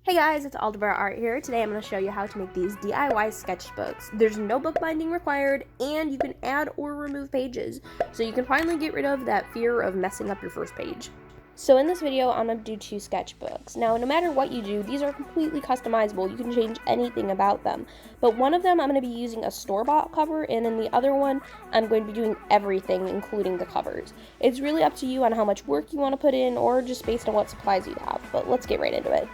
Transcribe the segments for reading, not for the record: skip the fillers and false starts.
Hey guys, it's Aldebar Art here. Today I'm going to show you how to make these DIY sketchbooks. There's no bookbinding required, and you can add or remove pages, so you can finally get rid of that fear of messing up your first page. So in this video, I'm going to do 2 sketchbooks. Now, no matter what you do, these are completely customizable. You can change anything about them. But one of them, I'm going to be using a store-bought cover, and in the other one, I'm going to be doing everything, including the covers. It's really up to you on how much work you want to put in, or just based on what supplies you have. But let's get right into it.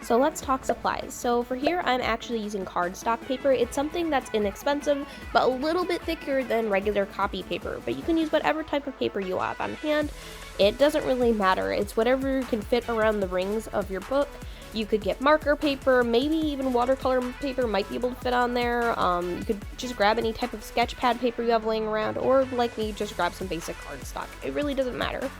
So let's talk supplies. So for here, I'm actually using cardstock paper. It's something that's inexpensive, but a little bit thicker than regular copy paper. But you can use whatever type of paper you have on hand. It doesn't really matter. It's whatever can fit around the rings of your book. You could get marker paper, maybe even watercolor paper might be able to fit on there. You could just grab any type of sketch pad paper you have laying around, or like me, just grab some basic cardstock. It really doesn't matter.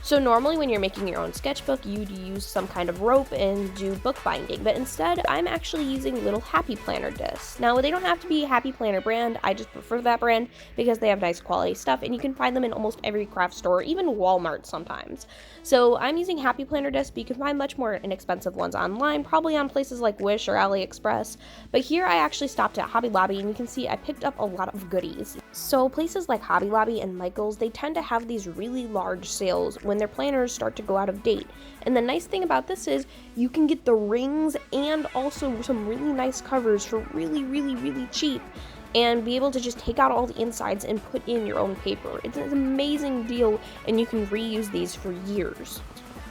So normally when you're making your own sketchbook, you'd use some kind of rope and do bookbinding, but instead I'm actually using little Happy Planner discs. Now they don't have to be a Happy Planner brand, I just prefer that brand because they have nice quality stuff and you can find them in almost every craft store, even Walmart sometimes. So I'm using Happy Planner discs, but you can find much more inexpensive ones online, probably on places like Wish or AliExpress. But here I actually stopped at Hobby Lobby and you can see I picked up a lot of goodies. So places like Hobby Lobby and Michael's, they tend to have these really large sales when their planners start to go out of date. And the nice thing about this is you can get the rings and also some really nice covers for really cheap and be able to just take out all the insides and put in your own paper. It's an amazing deal and you can reuse these for years.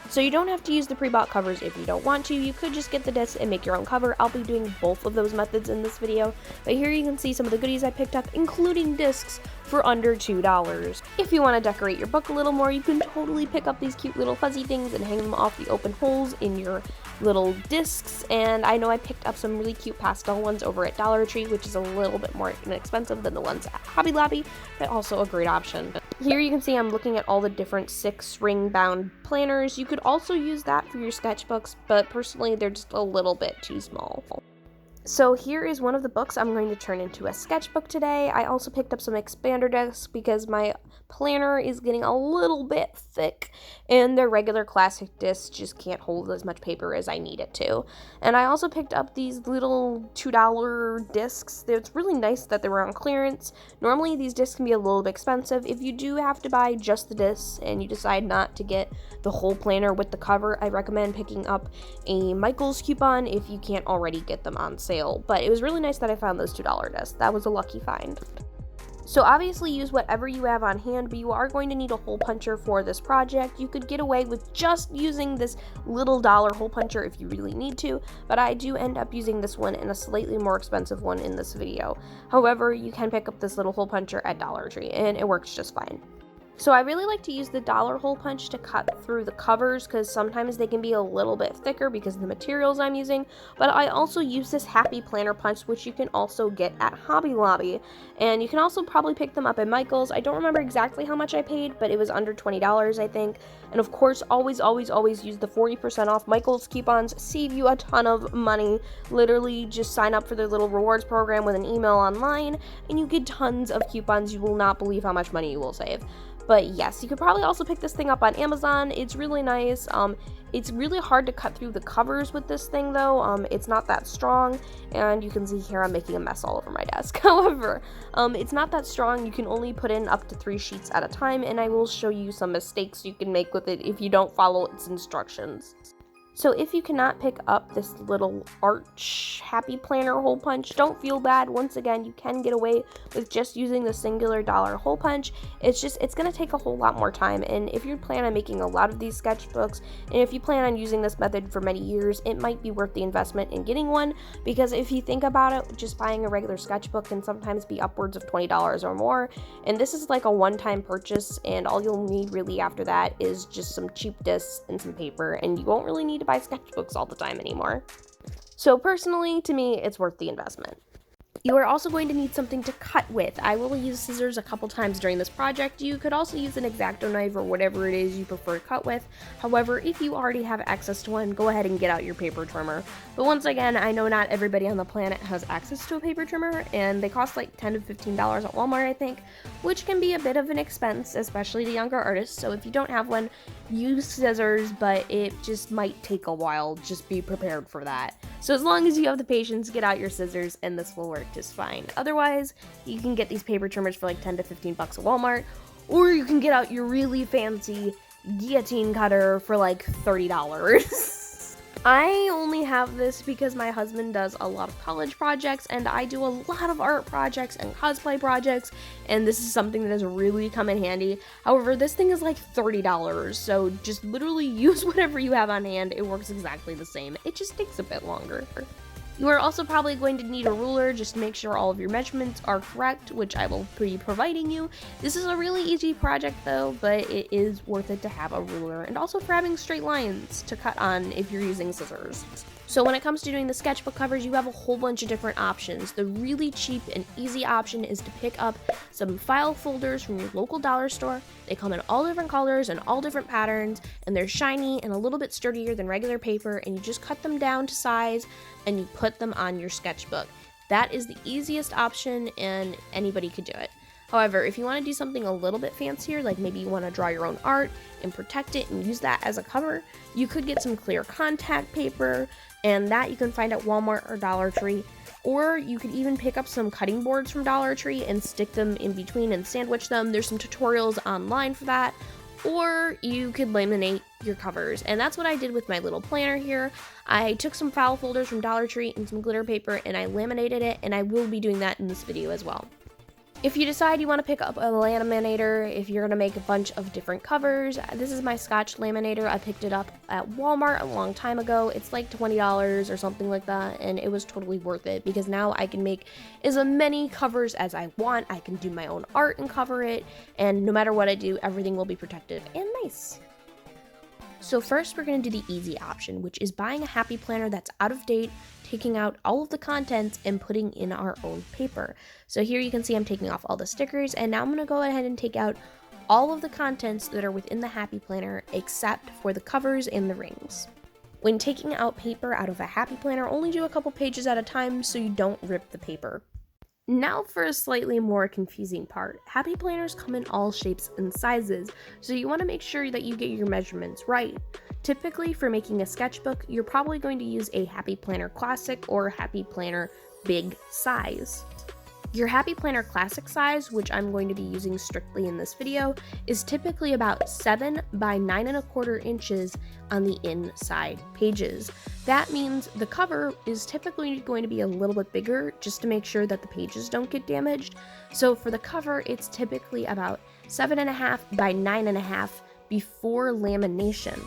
So you don't have to use the pre-bought covers if you don't want to. You could just get the disc and make your own cover. I'll be doing both of those methods in this video. But here you can see some of the goodies I picked up, including discs for under $2. If you want to decorate your book a little more, you can totally pick up these cute little fuzzy things and hang them off the open holes in your little discs. And I know I picked up some really cute pastel ones over at Dollar Tree, which is a little bit more inexpensive than the ones at Hobby Lobby, but also a great option. Here you can see I'm looking at all the different 6-ring bound planners. You could also use that for your sketchbooks, but personally they're just a little bit too small. So here is one of the books I'm going to turn into a sketchbook today. I also picked up some expander discs because my planner is getting a little bit thick and the regular classic discs just can't hold as much paper as I need it to. And I also picked up these little $2 discs. It's really nice that they were on clearance. Normally these discs can be a little bit expensive. If you do have to buy just the discs and you decide not to get the whole planner with the cover, I recommend picking up a Michael's coupon if you can't already get them on sale. But it was really nice that I found those $2 discs. That was a lucky find. So obviously use whatever you have on hand, but you are going to need a hole puncher for this project. You could get away with just using this little dollar hole puncher if you really need to, but I do end up using this one and a slightly more expensive one in this video. However, you can pick up this little hole puncher at Dollar Tree and it works just fine. So I really like to use the dollar hole punch to cut through the covers because sometimes they can be a little bit thicker because of the materials I'm using, but I also use this Happy Planner punch, which you can also get at Hobby Lobby, and you can also probably pick them up at Michael's. I don't remember exactly how much I paid, but it was under $20 I think, and of course always use the 40% off Michael's coupons. Save you a ton of money. Literally just sign up for their little rewards program with an email online and you get tons of coupons. You will not believe how much money you will save. But yes, you could probably also pick this thing up on Amazon. It's really nice. It's really hard to cut through the covers with this thing though. It's not that strong, and you can see here I'm making a mess all over my desk. However, it's not that strong. You can only put in up to 3 sheets at a time, and I will show you some mistakes you can make with it if you don't follow its instructions. So if you cannot pick up this little arch Happy Planner hole punch, don't feel bad. Once again, you can get away with just using the singular dollar hole punch. It's going to take a whole lot more time, and if you plan on making a lot of these sketchbooks, and if you plan on using this method for many years, it might be worth the investment in getting one, because if you think about it, just buying a regular sketchbook can sometimes be upwards of $20 or more, and this is like a one-time purchase, and all you'll need really after that is just some cheap discs and some paper, and you won't really need to buy sketchbooks all the time anymore. So personally, to me, it's worth the investment. You are also going to need something to cut with. I will use scissors a couple times during this project. You could also use an X-Acto knife or whatever it is you prefer to cut with. However, if you already have access to one, go ahead and get out your paper trimmer. But once again, I know not everybody on the planet has access to a paper trimmer, and they cost like $10 to $15 at Walmart, I think, which can be a bit of an expense, especially to younger artists. So if you don't have one, use scissors, but it just might take a while. Just be prepared for that. So as long as you have the patience, get out your scissors and this will work just fine. Otherwise, you can get these paper trimmers for like 10 to 15 bucks at Walmart, or you can get out your really fancy guillotine cutter for like $30. I only have this because my husband does a lot of college projects and I do a lot of art projects and cosplay projects, and this is something that has really come in handy. However, this thing is like $30, so just literally use whatever you have on hand. It works exactly the same. It just takes a bit longer. You are also probably going to need a ruler just to make sure all of your measurements are correct, which I will be providing you. This is a really easy project though, but it is worth it to have a ruler, and also for having straight lines to cut on if you're using scissors. So when it comes to doing the sketchbook covers, you have a whole bunch of different options. The really cheap and easy option is to pick up some file folders from your local dollar store. They come in all different colors and all different patterns, and they're shiny and a little bit sturdier than regular paper, and you just cut them down to size and you put them on your sketchbook. That is the easiest option and anybody could do it. However, if you want to do something a little bit fancier, like maybe you want to draw your own art and protect it and use that as a cover, you could get some clear contact paper, and that you can find at Walmart or Dollar Tree. Or you could even pick up some cutting boards from Dollar Tree and stick them in between and sandwich them. There's some tutorials online for that. Or you could laminate your covers, and that's what I did with my little planner here. I took some file folders from Dollar Tree and some glitter paper and I laminated it, and I will be doing that in this video as well. If you decide you want to pick up a laminator, if you're going to make a bunch of different covers, this is my Scotch laminator. I picked it up at Walmart a long time ago. It's like $20 or something like that, and it was totally worth it because now I can make as many covers as I want. I can do my own art and cover it, and no matter what I do, everything will be protected and nice. So first we're going to do the easy option, which is buying a happy planner that's out of date, taking out all of the contents and putting in our own paper. So here you can see I'm taking off all the stickers, and now I'm going to go ahead and take out all of the contents that are within the happy planner except for the covers and the rings. When taking out paper out of a happy planner, only do a couple pages at a time so you don't rip the paper. Now for a slightly more confusing part. Happy planners come in all shapes and sizes, so you want to make sure that you get your measurements right. Typically for making a sketchbook, you're probably going to use a Happy Planner Classic or Happy Planner Big size. Your Happy Planner Classic size, which I'm going to be using strictly in this video, is typically about 7 by 9¼ inches on the inside pages. That means the cover is typically going to be a little bit bigger just to make sure that the pages don't get damaged. So for the cover, it's typically about 7.5 by 9.5 before lamination.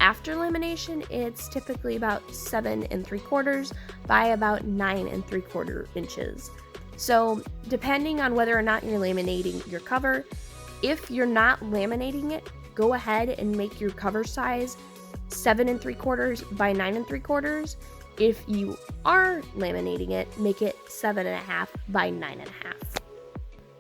After lamination, it's typically about 7.75 by about 9¾ inches. So depending on whether or not you're laminating your cover, if you're not laminating it, go ahead and make your cover size 7.75 by 9.75. If you are laminating it, make it 7.5 by 9.5.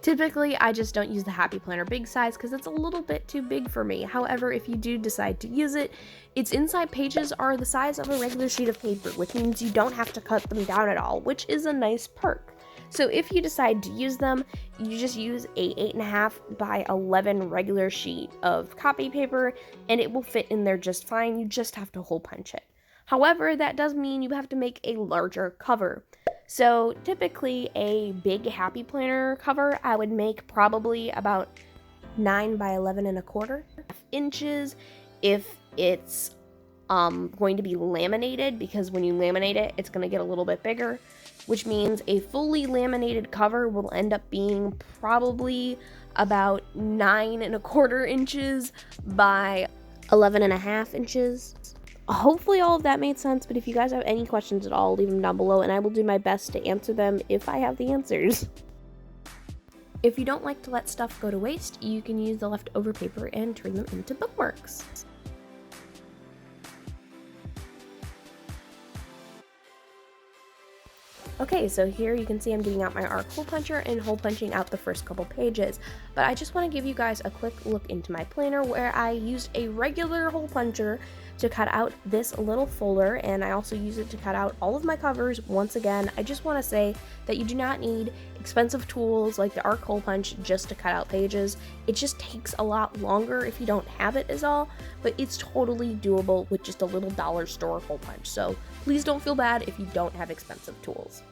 Typically, I just don't use the Happy Planner Big size because it's a little bit too big for me. However, if you do decide to use it, its inside pages are the size of a regular sheet of paper, which means you don't have to cut them down at all, which is a nice perk. So if you decide to use them, you just use a 8.5 by 11 regular sheet of copy paper, and it will fit in there just fine. You just have to hole punch it. However, that does mean you have to make a larger cover. So typically a big Happy Planner cover, I would make probably about 9 by 11.25 inches if it's going to be laminated, because when you laminate it, it's going to get a little bit bigger, which means a fully laminated cover will end up being probably about 9.25 inches by 11.5 inches. Hopefully all of that made sense, but if you guys have any questions at all, leave them down below and I will do my best to answer them if I have the answers. If you don't like to let stuff go to waste, you can use the leftover paper and turn them into bookmarks. Okay, so here you can see I'm getting out my arc hole puncher and hole punching out the first couple pages, but I just want to give you guys a quick look into my planner where I used a regular hole puncher to cut out this little folder, and I also use it to cut out all of my covers. Once again, I just want to say that you do not need expensive tools like the arc hole punch just to cut out pages. It just takes a lot longer if you don't have it is all, but it's totally doable with just a little dollar store hole punch, so please don't feel bad if you don't have expensive tools.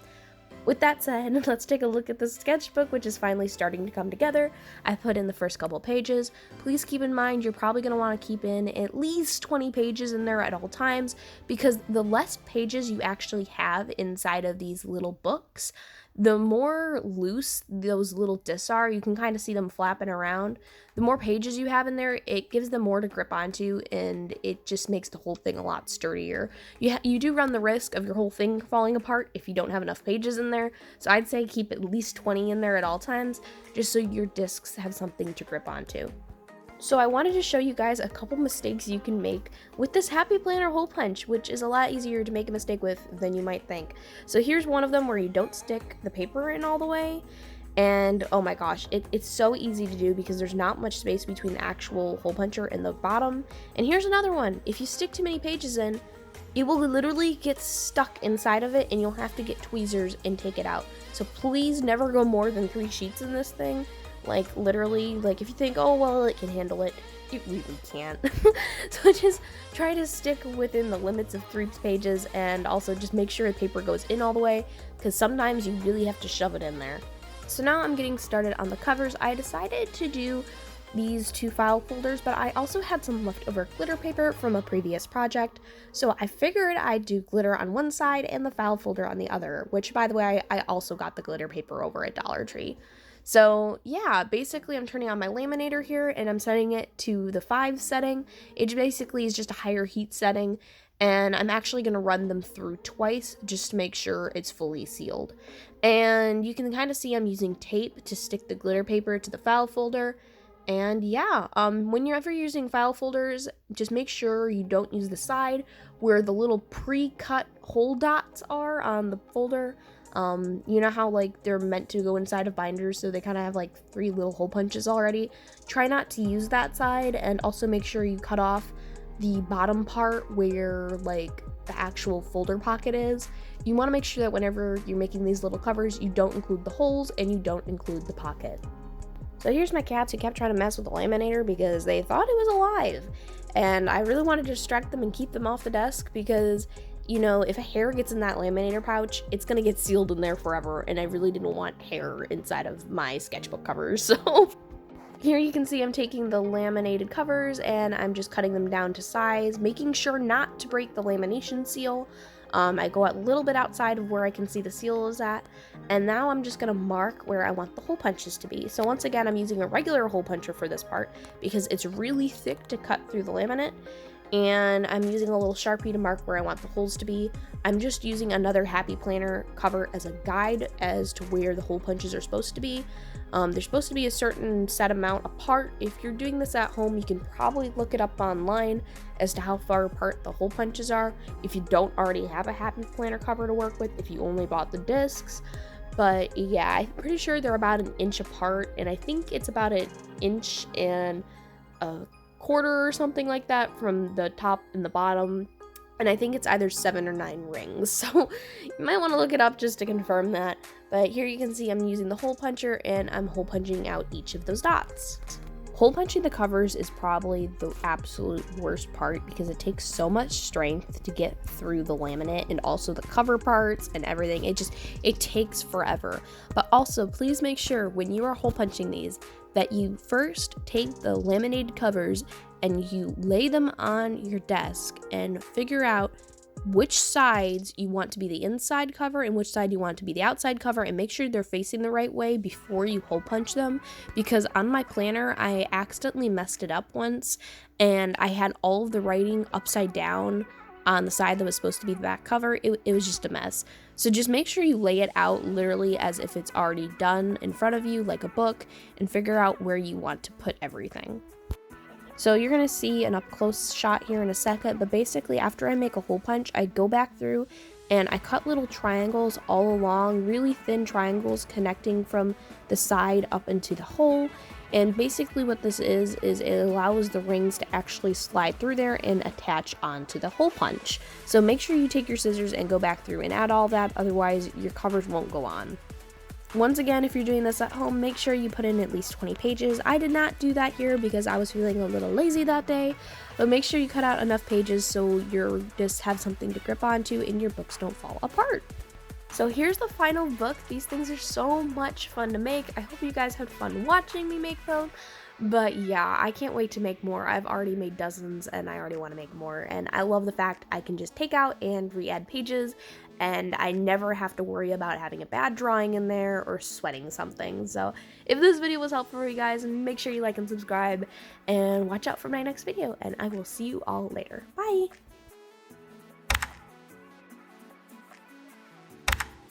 With that said, let's take a look at the sketchbook, which is finally starting to come together. I put in the first couple pages. Please keep in mind you're probably going to want to keep in at least 20 pages in there at all times, because the less pages you actually have inside of these little books, the more loose those little discs are. You can kind of see them flapping around. The more pages you have in there, it gives them more to grip onto, and it just makes the whole thing a lot sturdier. You do run the risk of your whole thing falling apart if you don't have enough pages in there, so I'd say keep at least 20 in there at all times, just so your discs have something to grip onto. So I wanted to show you guys a couple mistakes you can make with this Happy Planner hole punch, which is a lot easier to make a mistake with than you might think. So here's one of them where you don't stick the paper in all the way, and oh my gosh, it's so easy to do because there's not much space between the actual hole puncher and the bottom. And here's another one. If you stick too many pages in, it will literally get stuck inside of it and you'll have to get tweezers and take it out. So please never go more than 3 sheets in this thing. Like literally, like if you think, oh well, it can handle it, it really can't. So just try to stick within the limits of 3 pages, and also just make sure the paper goes in all the way, because sometimes you really have to shove it in there. So now I'm getting started on the covers. I decided to do these 2 file folders, but I also had some leftover glitter paper from a previous project, so I figured I'd do glitter on one side and the file folder on the other, which by the way, I also got the glitter paper over at Dollar Tree. So yeah, basically I'm turning on my laminator here and I'm setting it to the 5 setting. It basically is just a higher heat setting, and I'm actually going to run them through twice just to make sure it's fully sealed. And you can kind of see I'm using tape to stick the glitter paper to the file folder. And yeah, when you're ever using file folders, just make sure you don't use the side where the little pre-cut hole dots are on the folder. You know how like they're meant to go inside of binders, so they kind of have like 3 little hole punches already. Try not to use that side, and also make sure you cut off the bottom part where like the actual folder pocket is. You want to make sure that whenever you're making these little covers, you don't include the holes and you don't include the pocket. So here's my cats who kept trying to mess with the laminator because they thought it was alive, and I really wanted to distract them and keep them off the desk because, you know, if a hair gets in that laminator pouch, it's gonna get sealed in there forever, and I really didn't want hair inside of my sketchbook covers. So here you can see I'm taking the laminated covers and I'm just cutting them down to size, making sure not to break the lamination seal. I go a little bit outside of where I can see the seal is at, and now I'm just going to mark where I want the hole punches to be. So once again, I'm using a regular hole puncher for this part because it's really thick to cut through the laminate, and I'm using a little Sharpie to mark where I want the holes to be. I'm just using another Happy Planner cover as a guide as to where the hole punches are supposed to be. They're supposed to be a certain set amount apart. If you're doing this at home, you can probably look it up online as to how far apart the hole punches are if you don't already have a Happy Planner cover to work with, if you only bought the discs. But yeah, I'm pretty sure they're about 1 inch apart, and I think it's about 1 inch and a quarter or something like that from the top and the bottom. And I think it's either 7 or 9 rings, so you might want to look it up just to confirm that. But here you can see I'm using the hole puncher and I'm hole punching out each of those dots. Hole punching the covers is probably the absolute worst part because it takes so much strength to get through the laminate and also the cover parts and everything. It takes forever. But also, please make sure when you are hole punching these that you first take the laminated covers and you lay them on your desk and figure out which sides you want to be the inside cover and which side you want to be the outside cover, and make sure they're facing the right way before you hole punch them, because on my planner I accidentally messed it up once and I had all of the writing upside down on the side that was supposed to be the back cover. It was just a mess. So just make sure you lay it out literally as if it's already done in front of you like a book, and figure out where you want to put everything. So you're going to see an up close shot here in a second, but basically after I make a hole punch, I go back through and I cut little triangles all along, really thin triangles connecting from the side up into the hole. And basically what this is it allows the rings to actually slide through there and attach onto the hole punch. So make sure you take your scissors and go back through and add all that, otherwise your covers won't go on. Once again, if you're doing this at home, make sure you put in at least 20 pages. I did not do that here because I was feeling a little lazy that day, but make sure you cut out enough pages so you just have something to grip onto and your books don't fall apart. So here's the final book. These things are so much fun to make. I hope you guys had fun watching me make them. But yeah, I can't wait to make more. I've already made dozens and I already want to make more. And I love the fact I can just take out and re-add pages and I never have to worry about having a bad drawing in there or sweating something. So if this video was helpful for you guys, make sure you like and subscribe and watch out for my next video. And I will see you all later. Bye!